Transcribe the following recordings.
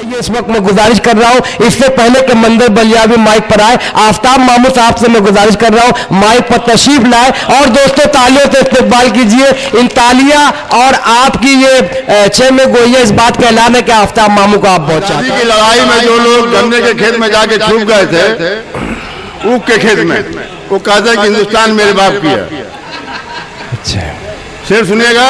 आइए इस वक्त मैं गुजारिश कर रहा हूं, इससे पहले कि मंदिर बलियाबी माइक पर आए, आफ्ताब मामू साहब से मैं गुजारिश कर रहा हूं माइक पर तशरीफ लाए और दोस्तों तालियों से इस्तेमाल कीजिए इन तालियां और आपकी ये छह में गोइया इस बात का ऐलान है कि आफ्ताब मामू को आप बहुत चाहते हैं। की लड़ाई में जो लोग गन्ने के खेत में जाके छुप गए थे, ऊख के खेत में, वो कहते हैं कि हिंदुस्तान मेरे बाप की है। अच्छा शेर सुनिएगा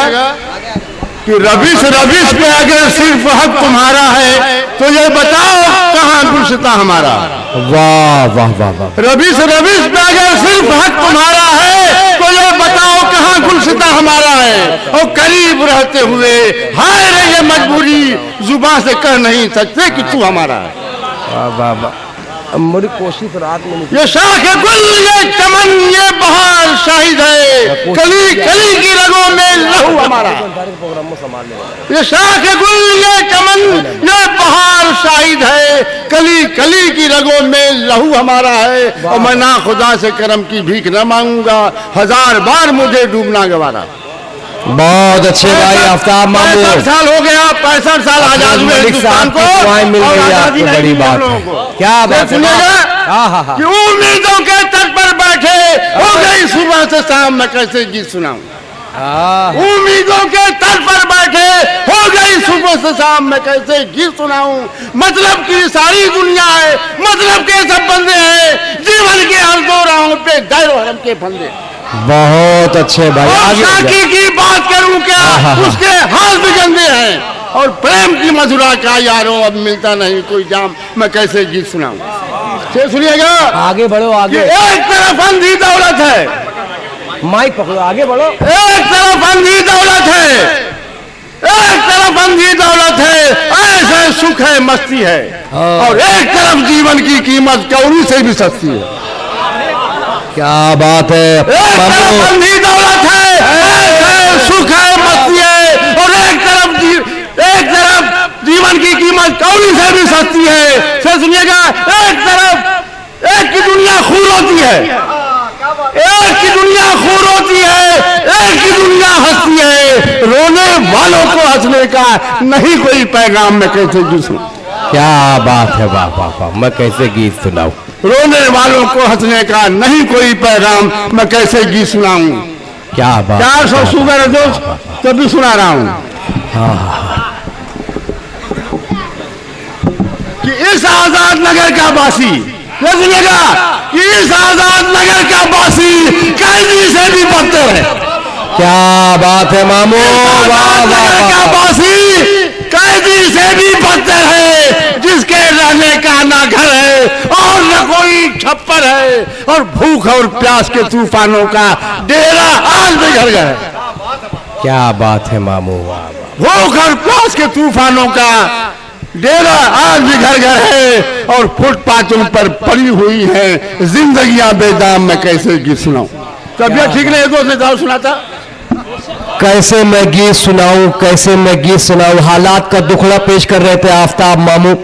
कि रबिश रबिश पे अगर सिर्फ हक तुम्हारा है तो ये बताओ कहाँ गुलशता हमारा। वाह वाह वाह वाह। रबिश रबिश पे अगर सिर्फ हक तुम्हारा है तो ये बताओ कहाँ गुलशता हमारा है। और करीब रहते हुए हाय रे ये मजबूरी, जुबान से कह नहीं सकते कि तू हमारा है। वाह वाह वाह। मेरी कोशिश रात में नहीं। ये शाख गुल ये चमन ये बहार शाहिद है, कली कली की रगों में लहू हमारा। ये शाख गुल ये चमन ये बहार शाहिद है, कली कली की रगों में लहू हमारा है। और मैं ना खुदा से करम की भीख न मांगूंगा, 1000 बार मुझे डूबना गवारा। बहुत अच्छे भाई आफ्ताब मामू। 65 साल हो गया, 65 साल आजाद हुए हिंदुस्तान को, मिल और गई आजादी आपको, बड़ी बात है। क्या बात सुनिएगा कि उम्मीदों के तट पर बैठे हो गई सुबह से शाम, मैं कैसे गीत सुनाऊं। उम्मीदों के तट पर बैठे हो गई सुबह से शाम, मैं कैसे गीत सुनाऊं। मतलब की सारी दुनिया है, मतलब के सब बंदे हैं, जीवन के हर दो राहों पे गैर हरम के फंदे। बहुत अच्छे भाई। आगे शाकी की बात करूं क्या, उसके हाल भी गंदे हैं। और प्रेम की मधुरा का यारों अब मिलता नहीं कोई जाम, मैं कैसे गीत सुनाऊं। से सुनिएगा, आगे बढ़ो आगे। एक तरफ अंधी दौलत है, माइक पकड़ो आगे बढ़ो। एक तरफ अंधी दौलत है, एक तरफ अंधी दौलत है, ऐसे सुख है मस्ती है। और एक तरफ जीवन की कीमत कौड़ी से भी सस्ती है। क्या बात है। एक तरफ अंधी दौलत है, ऐसे सुख है मस्ती है। और एक तरफ जीवन की कीमत कौड़ी से भी सस्ती है। फिर सुनिएगा, एक की दुनिया खूर होती है, एक की दुनिया खूर होती है, एक की दुनिया हंसती है। रोने वालों को हंसने का नहीं कोई पैगाम, मैं कैसे गीत सुनाऊं। क्या बात है। वाह वाह वाह। मैं कैसे गीत सुनाऊं। रोने वालों को हंसने का नहीं कोई पैगाम, मैं कैसे गीत सुनाऊं। क्या बात। 400 शुगर है दोस्त, तभी सुना रहा हूं कि इस आजाद नगर का बासी, सुनिएगा कि इस आजाद नगर का बासी कैदी से भी बदतर है। क्या बात है मामू। वाह वाह का वाह। बासी कैदी से भी बदतर है, जिसके रहने का ना घर है और न कोई छप्पर है। और भूख और प्यास के तूफानों का डेरा आज भी घर घर है। क्या बात है मामू। वाह वाह। भूख और प्यास के तूफानों का डेरा आज भी घर घर है। और फुटपाथों पर पड़ी हुई है जिंदगियां बेदाम, मैं कैसे गीत सुनाऊं। तबियत ठीक नहीं, दोस्त ने दाव सुनाता। कैसे मैं गीत सुनाऊं, कैसे मैं गीत सुनाऊं। हालात का दुखड़ा पेश कर रहे थे आफ्ताब मामू।